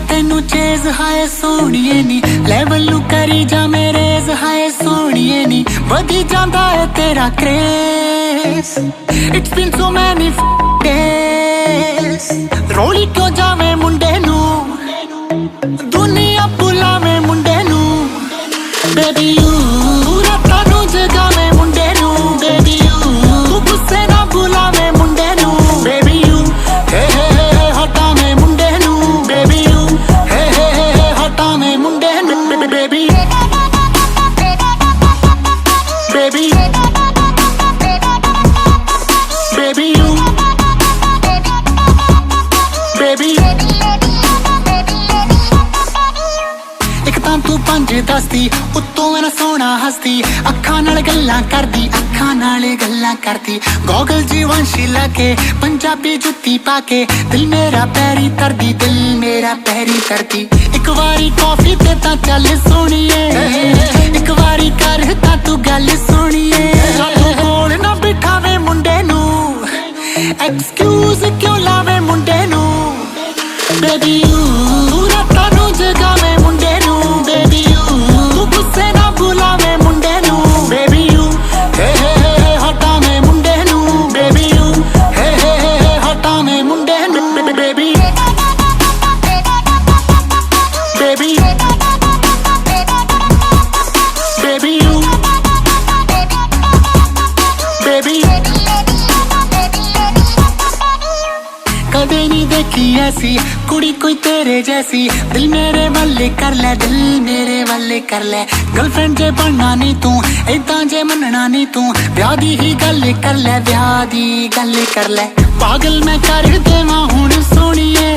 तेनू चेज हाय सोहणीए नी लेवल नू करी जा मेरे हाय सोहणीए नी वधी जांदा है तेरा craze it's been so many days रोली क्यों जावे मुंडे नू दुनिया बुलावे मुंडे नू बेबी यू रातां नू जगावे मुंडे नू बेबी यू तू गुस्से ना बुलावे मुंडे नू बेबी यू हे हटावे मुंडे नू बेबी यू हे हटावे मुंडे नू baby baby baby you baby एक तां तू 5-10 दी उत्तों मेरा सोना हसदी अखां नाल गल्लां करदी अखां नाल गल्लां करदी गॉगल जी वंशी लाके पंजाबी जुत्ती पाके दिल मेरा पैरी तरदी दिल मेरा पैरी तरदी एक वारी कॉफी ते तां चल सोहणीए एक वारी कर तां तू गल सोहणीए साडे कोल ना बिठावे मुंडे नू एक्सक्यूज क्यों लावे मुंडे नू बेबी यू रातां नू जगावे मुंडे नू बेबी यू तू गुस्से ना बुलावे मुंडे नू बेबी यू हे हटावे मुंडे नू बेबी यू हे हटावे मुंडे नू baby baby baby you baby कदे नहीं देखी ऐसी कुड़ी कोई तेरे जैसी दिल मेरे वाले कर ले दिल मेरे वाले कर ले गर्लफ्रेंड जे बनना नहीं तू इदां जे मनना नहीं तू ब्याह दी ही गल कर ले ब्याह दी गल कर ले पागल मैं कर देवां हुण सोहणीए